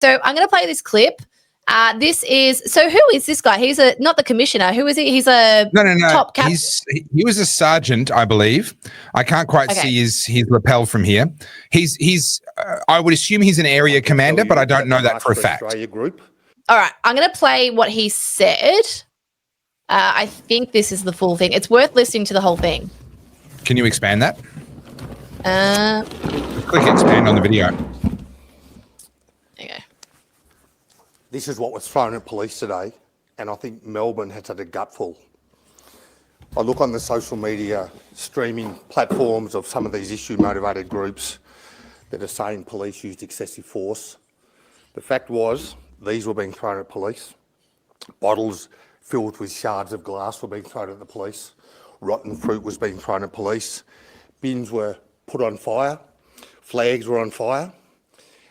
So I'm going to play this clip. This is so. Who is this guy? He's not the commissioner. Who is he? He's a top captain. He was a sergeant, I believe. I can't quite see his lapel from here. He's. I would assume he's an area commander, but I don't know that for a fact. All right, I'm going to play what he said. I think this is the full thing. It's worth listening to the whole thing. Can you expand that? Click expand on the video. There you go. This is what was thrown at police today, and I think Melbourne has had a gutful. I look on the social media streaming platforms of some of these issue-motivated groups that are saying police used excessive force. The fact was, these were being thrown at police. Bottles filled with shards of glass were being thrown at the police. Rotten fruit was being thrown at police. Bins were put on fire. Flags were on fire.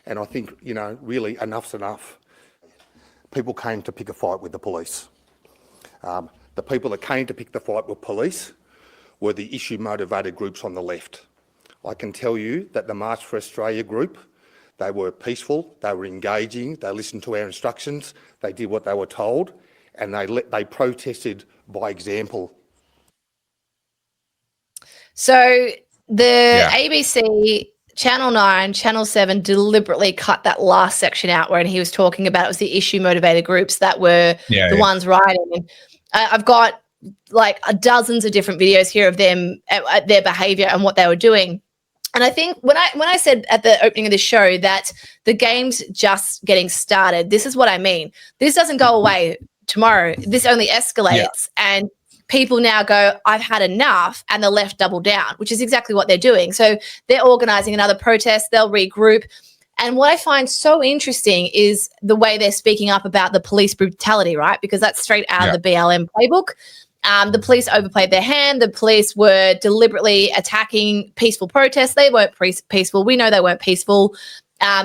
And I think, really enough's enough. People came to pick a fight with the police. The people that came to pick the fight with police were the issue-motivated groups on the left. I can tell you that the March for Australia group, they were peaceful, they were engaging, they listened to our instructions, they did what they were told, and they protested by example. So the ABC, Channel 9, Channel 7 deliberately cut that last section out where he was talking about it was the issue-motivated groups that were the ones rioting. And I've got like dozens of different videos here of them, their behaviour and what they were doing. And I think when I said at the opening of the show that the game's just getting started, this is what I mean. This doesn't go away tomorrow. This only escalates and people now go, I've had enough, and the left double down, which is exactly what they're doing. So they're organising another protest, they'll regroup. And what I find so interesting is the way they're speaking up about the police brutality, right? Because that's straight out of the BLM playbook. The police overplayed their hand. The police were deliberately attacking peaceful protests. They weren't peaceful. We know they weren't peaceful.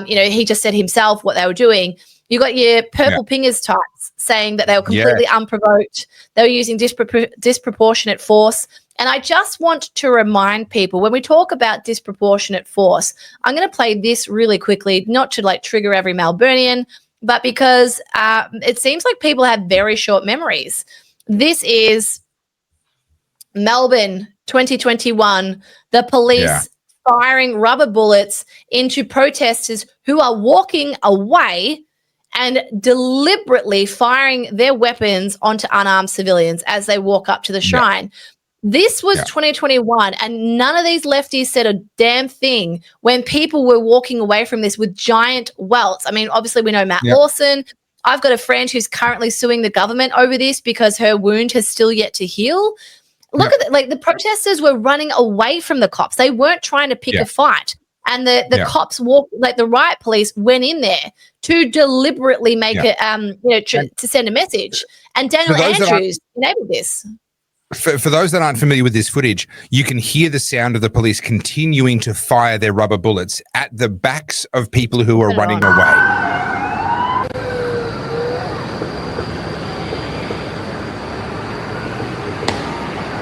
He just said himself what they were doing. You got your purple pingers types saying that they were completely unprovoked. They were using disproportionate force. And I just want to remind people, when we talk about disproportionate force, I'm going to play this really quickly, not to like trigger every Melburnian, but because it seems like people have very short memories. This is Melbourne 2021, the police firing rubber bullets into protesters who are walking away and deliberately firing their weapons onto unarmed civilians as they walk up to the shrine. This was 2021, and none of these lefties said a damn thing when people were walking away from this with giant welts. I mean, obviously we know Matt Lawson. I've got a friend who's currently suing the government over this because her wound has still yet to heal. Look at it. Like, the protesters were running away from the cops. They weren't trying to pick a fight. And the cops walked, like the riot police went in there to deliberately make it, to send a message. And Daniel Andrews enabled this. For those that aren't familiar with this footage, you can hear the sound of the police continuing to fire their rubber bullets at the backs of people who are running away.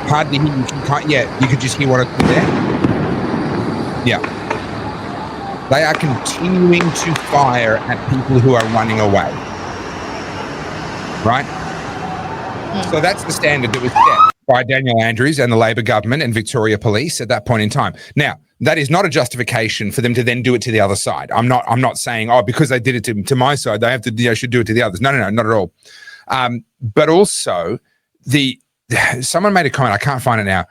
Hard to hear. You could just hear what it's there. Yeah. They are continuing to fire at people who are running away. Right? So that's the standard that was set by Daniel Andrews and the Labor government and Victoria Police at that point in time. Now, that is not a justification for them to then do it to the other side. I'm not saying, because they did it to my side, they have to should do it to the others. No, not at all. But also someone made a comment, I can't find it now.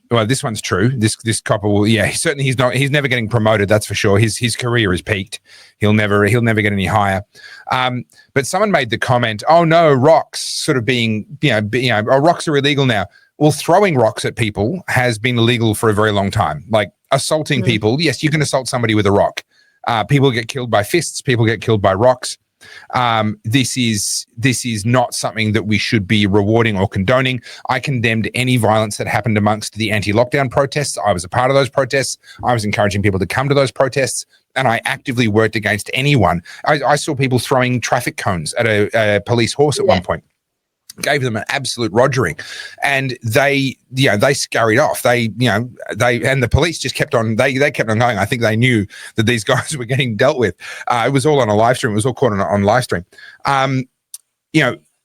Well, this one's true. This copper will, he's never getting promoted. That's for sure. His career is peaked. He'll never get any higher. But someone made the comment, oh no, rocks sort of being, rocks are illegal now. Well, throwing rocks at people has been illegal for a very long time. Like assaulting people. Yes, you can assault somebody with a rock. People get killed by fists. People get killed by rocks. This is not something that we should be rewarding or condoning. I condemned any violence that happened amongst the anti-lockdown protests. I was a part of those protests. I was encouraging people to come to those protests, and I actively worked against anyone. I saw people throwing traffic cones at a police horse at one point. gave them an absolute rogering, and they scurried off. And the police just kept on. They kept on going. I think they knew that these guys were getting dealt with. It was all on a live stream. It was all caught on live stream.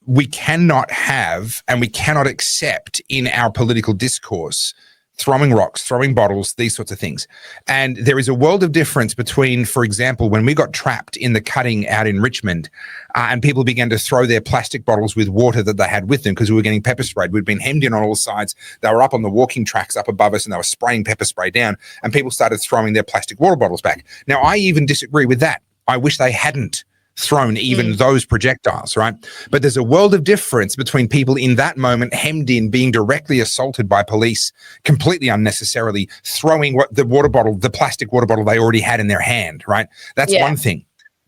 We cannot have and we cannot accept in our political discourse throwing rocks, throwing bottles, these sorts of things. And there is a world of difference between, for example, when we got trapped in the cutting out in Richmond and people began to throw their plastic bottles with water that they had with them because we were getting pepper sprayed. We'd been hemmed in on all sides. They were up on the walking tracks up above us and they were spraying pepper spray down, and people started throwing their plastic water bottles back. Now, I even disagree with that. I wish they hadn't thrown even those projectiles, right? But there's a world of difference between people in that moment hemmed in, being directly assaulted by police, completely unnecessarily, throwing the plastic water bottle they already had in their hand, right? That's one thing.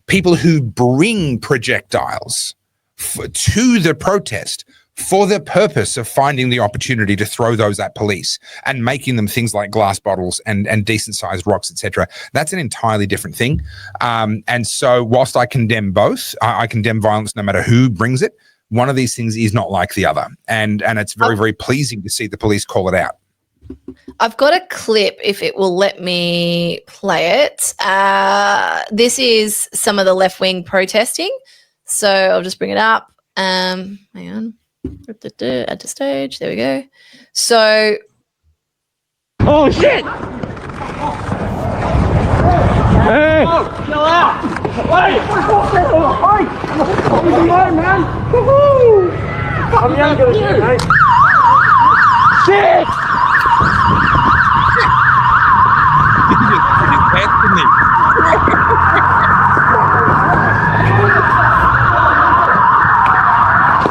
People who bring projectiles to the protest for the purpose of finding the opportunity to throw those at police and making them things like glass bottles and decent-sized rocks, etc. That's an entirely different thing. And so whilst I condemn both, I condemn violence no matter who brings it, one of these things is not like the other. And it's very, very pleasing to see the police call it out. I've got a clip, if it will let me play it. This is some of the left-wing protesting. So I'll just bring it up. Hang on. Add to stage. There we go. So, oh shit! Hey! Chill out! Wait! Wait! Man! Woohoo! I'm younger than you, mate. Shit!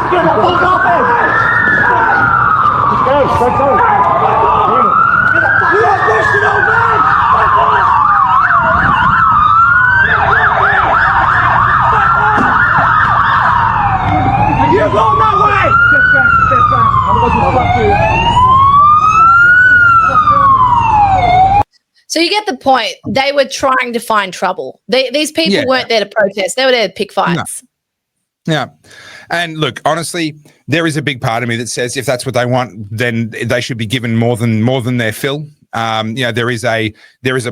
Get the fuck off him! Go! You are pushing, old man! You go my way! Step back. I'm going to fuck you. So you get the point. They were trying to find trouble. These people weren't there to protest. They were there to pick fights. No. Yeah. And look, honestly, there is a big part of me that says if that's what they want, then they should be given more than their fill. There is a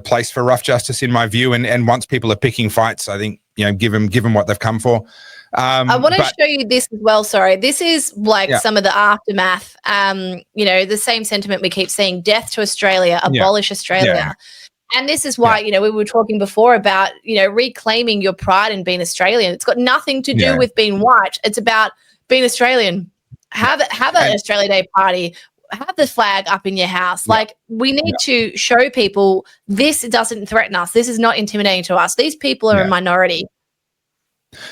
place for rough justice in my view. And once people are picking fights, I think, give them what they've come for. I want to show you this as well. Sorry. This is some of the aftermath. The same sentiment we keep seeing: death to Australia, abolish Australia. Yeah. And this is why, we were talking before about, reclaiming your pride in being Australian. It's got nothing to do with being white. It's about being Australian. Have an Australia Day party. Have the flag up in your house. Like, we need to show people this doesn't threaten us. This is not intimidating to us. These people are a minority.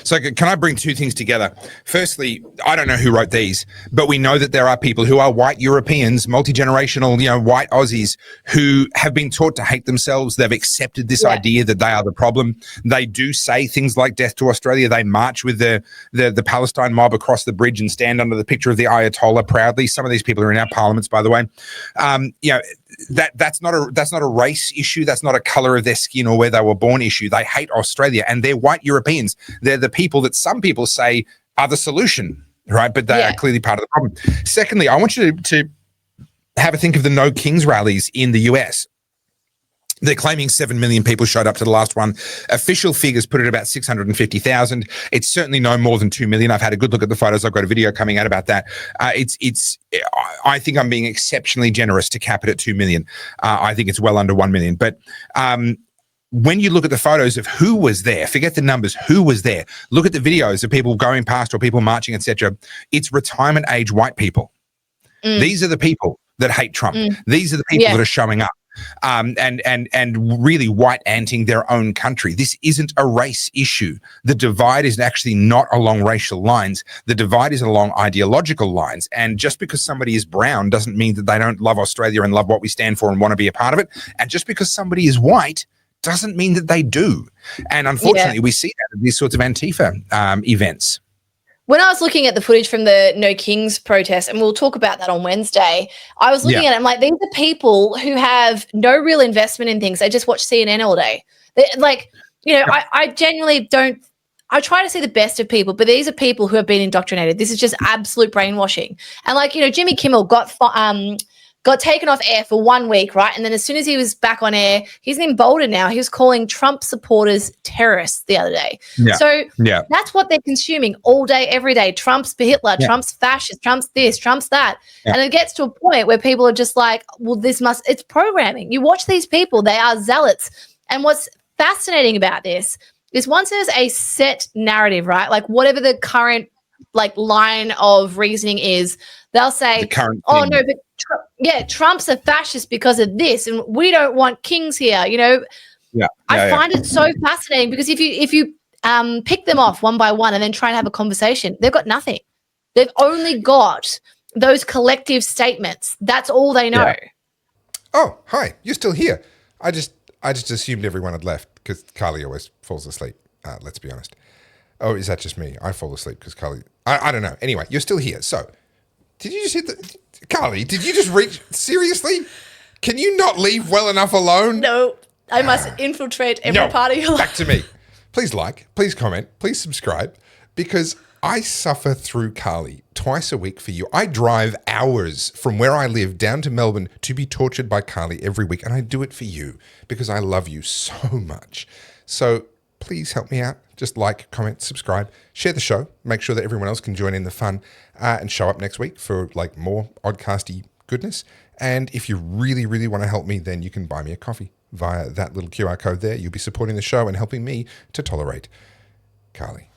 So can I bring two things together? Firstly, I don't know who wrote these, but we know that there are people who are white Europeans, multi-generational, white Aussies who have been taught to hate themselves. They've accepted this idea that they are the problem. They do say things like death to Australia. They march with the Palestine mob across the bridge and stand under the picture of the Ayatollah proudly. Some of these people are in our parliaments, by the way. That's not a race issue. That's not a color of their skin or where they were born issue. They hate Australia, and they're white Europeans. They're the people that some people say are the solution, right? But they are clearly part of the problem. Secondly, I want you to have a think of the No Kings rallies in the US. They're claiming 7 million people showed up to the last one. Official figures put it about 650,000. It's certainly no more than 2 million. I've had a good look at the photos. I've got a video coming out about that. I think I'm being exceptionally generous to cap it at 2 million. I think it's well under 1 million. But when you look at the photos of who was there, forget the numbers, who was there, look at the videos of people going past or people marching, etc. It's retirement age white people. These are the people that hate Trump. These are the people that are showing up. And really white-anting their own country. This isn't a race issue. The divide is actually not along racial lines. The divide is along ideological lines. And just because somebody is brown doesn't mean that they don't love Australia and love what we stand for and want to be a part of it. And just because somebody is white doesn't mean that they do. And unfortunately, we see that in these sorts of Antifa events. When I was looking at the footage from the No Kings protest, and we'll talk about that on Wednesday, I was looking at it, I'm like, these are people who have no real investment in things. They just watch CNN all day. I genuinely don't, I try to see the best of people, but these are people who have been indoctrinated. This is just absolute brainwashing. And like, Jimmy Kimmel got taken off air for 1 week, right? And then as soon as he was back on air, he's emboldened now. He was calling Trump supporters terrorists the other day. Yeah. So that's what they're consuming all day, every day. Trump's Hitler, Trump's fascist, Trump's this, Trump's that. Yeah. And it gets to a point where people are just like, well, it's programming. You watch these people, they are zealots. And what's fascinating about this is once there's a set narrative, right? Like whatever the current line of reasoning is, they'll say, oh no, but Trump's a fascist because of this, and we don't want kings here. I find it so fascinating because if you pick them off one by one and then try and have a conversation, they've got nothing. They've only got those collective statements. That's all they know. Yeah. Oh, hi, you're still here. I just assumed everyone had left because Carly always falls asleep. Let's be honest. Oh, is that just me? I fall asleep because Carly. I don't know. Anyway, you're still here. So, did you just hit the Carly? Did you just reach? Seriously? Can you not leave well enough alone? No, I must infiltrate every part of your life. Back to me. Please like, please comment, please subscribe, because I suffer through Carly twice a week for you. I drive hours from where I live down to Melbourne to be tortured by Carly every week, and I do it for you because I love you so much. So please help me out. Just like, comment, subscribe, share the show. Make sure that everyone else can join in the fun and show up next week for more oddcasty goodness. And if you really, really want to help me, then you can buy me a coffee via that little QR code there. You'll be supporting the show and helping me to tolerate Carly.